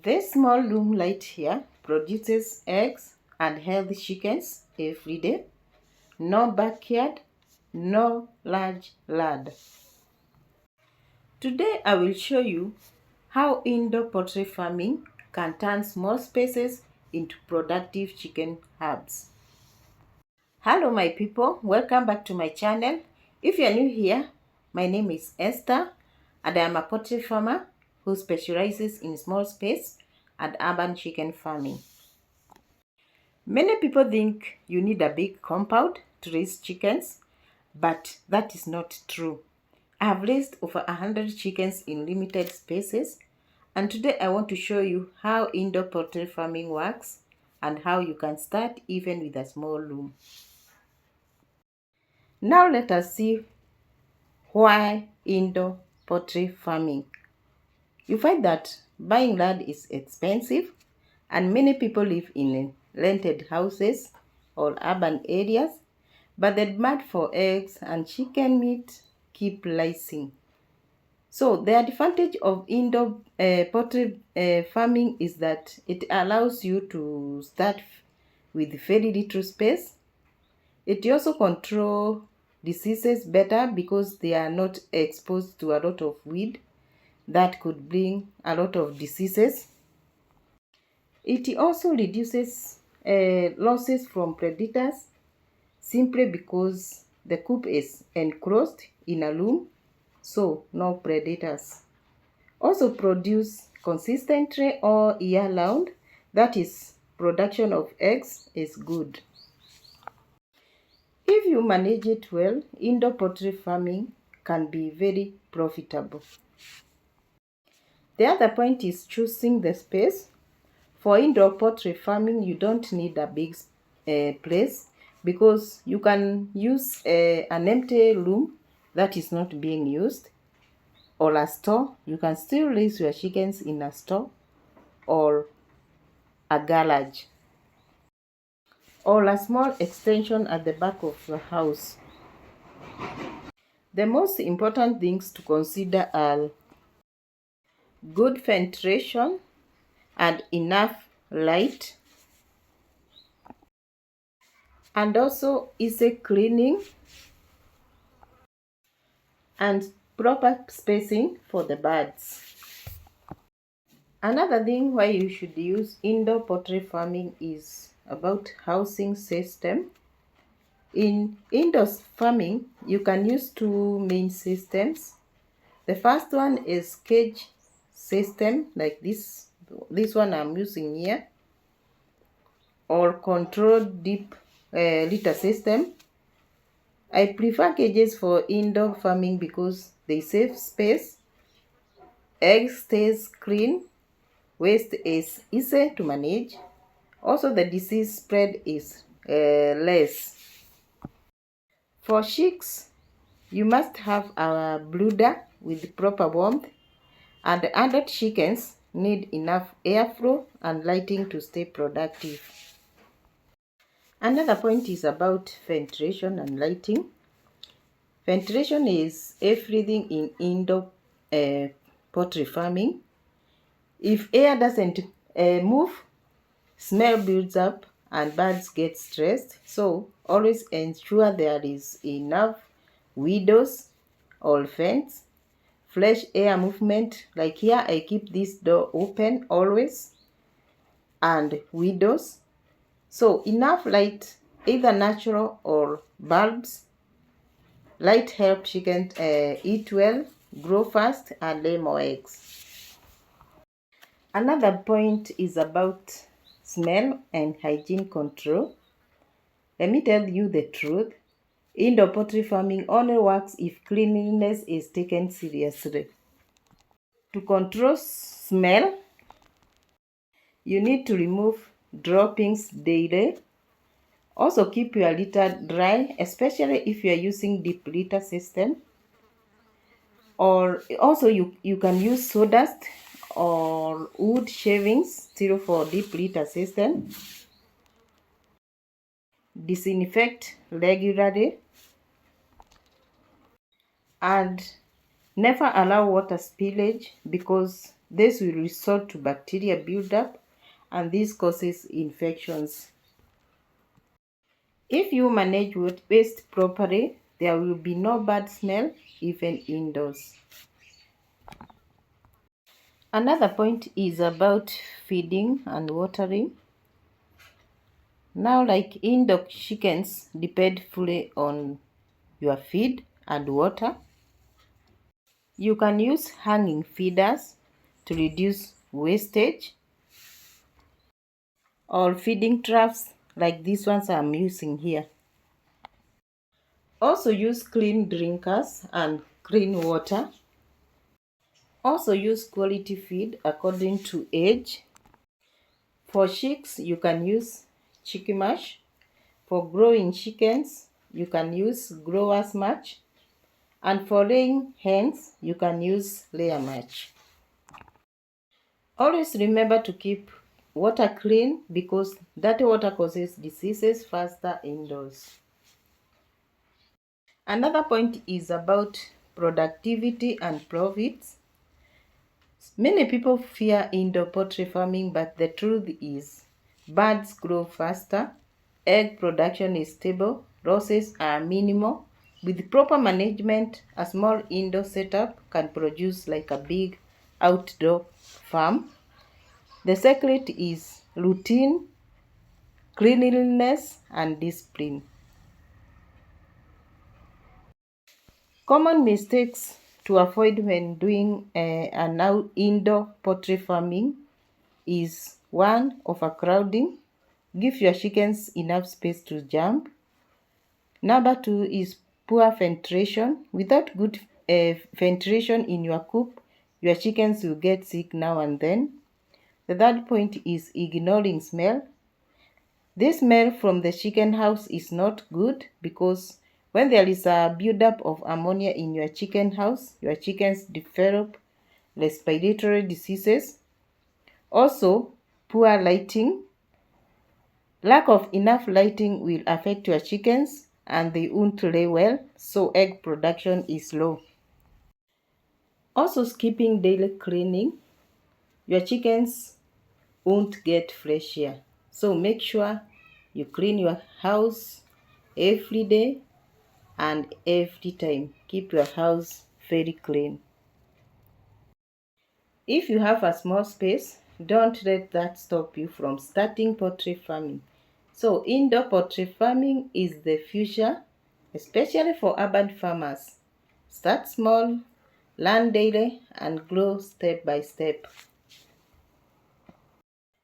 This small loom light here produces eggs and healthy chickens every day. No backyard, no large yard. Today I will show you how indoor poultry farming can turn small spaces into productive chicken hubs. Hello my people, welcome back to my channel. If you are new here, my name is Esther and I am a poultry farmer who specializes in small space and urban chicken farming. Many people think you need a big compound to raise chickens, but that is not true. I have raised over 100 chickens in limited spaces, and today I want to show you how indoor poultry farming works and how you can start even with a small room. Now let us see why indoor poultry farming. You find that buying land is expensive and many people live in rented houses or urban areas, but the demand for eggs and chicken meat keep rising. So the advantage of indoor poultry farming is that it allows you to start with very little space. It also controls diseases better because they are not exposed to a lot of weed that could bring a lot of diseases. It also reduces losses from predators simply because the coop is enclosed in a room, so no predators. Also produce consistently all year round, that is, production of eggs is good. If you manage it well, indoor poultry farming can be very profitable. The other point is choosing the space. For indoor poultry farming, you don't need a big place because you can use an empty room that is not being used, or a store. You can still raise your chickens in a store or a garage or a small extension at the back of the house. The most important things to consider are good ventilation and enough light, and also easy cleaning and proper spacing for the birds. Another thing why you should use indoor poultry farming is about housing system. In indoor farming, you can use two main systems. The first one is cage system, like this one I'm using here, or controlled deep litter system. I prefer cages for indoor farming because they save space, egg stays clean, waste is easy to manage. Also, the disease spread is less. For chicks, you must have a brooder with proper warmth, and adult chickens need enough airflow and lighting to stay productive. Another point is about ventilation and lighting. Ventilation is everything in indoor poultry farming. If air doesn't move, smell builds up and birds get stressed. So always ensure there is enough windows or vents, fresh air movement. Like here, I keep this door open always, and windows. So enough light, either natural or bulbs. Light helps chickens eat well, grow fast, and lay more eggs. Another point is about smell and hygiene control. Let me tell you the truth. Indoor poultry farming only works if cleanliness is taken seriously. To control smell, you need to remove droppings daily. Also keep your litter dry, especially if you are using deep litter system. Or also you can use sawdust or wood shavings still for deep litter system. Disinfect regularly and never allow water spillage because This will result to bacteria buildup, and this causes infections. If you manage waste properly, there will be no bad smell even indoors. Another point is about feeding and watering. Now, like indoor chickens depend fully on your feed and water. You can use hanging feeders to reduce wastage, or feeding troughs like these ones I'm using here. Also use clean drinkers and clean water. Also use quality feed according to age. For chicks, you can use chicken mash. For growing chickens, you can use growers mash. And for laying hens, you can use layer mash. Always remember to keep water clean because dirty water causes diseases faster indoors. Another point is about productivity and profits. Many people fear indoor poultry farming, but the truth is birds grow faster, egg production is stable, losses are minimal. With proper management, a small indoor setup can produce like a big outdoor farm. The secret is routine, cleanliness, and discipline. Common mistakes to avoid when doing an indoor poultry farming is 1. Overcrowding. Give your chickens enough space to jump. Number 2 is poor ventilation. Without good ventilation in your coop, your chickens will get sick now and then. The third point is ignoring smell. This smell from the chicken house is not good because when there is a buildup of ammonia in your chicken house, your chickens develop respiratory diseases. Also, poor lighting. Lack of enough lighting will affect your chickens and they won't lay well, so egg production is low. Also, skipping daily cleaning. Your chickens won't get fresh air. So make sure you clean your house every day and every time. Keep your house very clean. If you have a small space, don't let that stop you from starting poultry farming. So indoor poultry farming is the future, especially for urban farmers. Start small, learn daily, and grow step by step.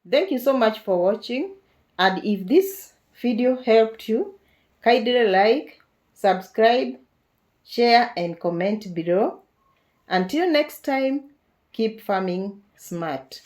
Thank you so much for watching, and if this video helped you, kindly like, subscribe, share and comment below. Until next time, keep farming smart.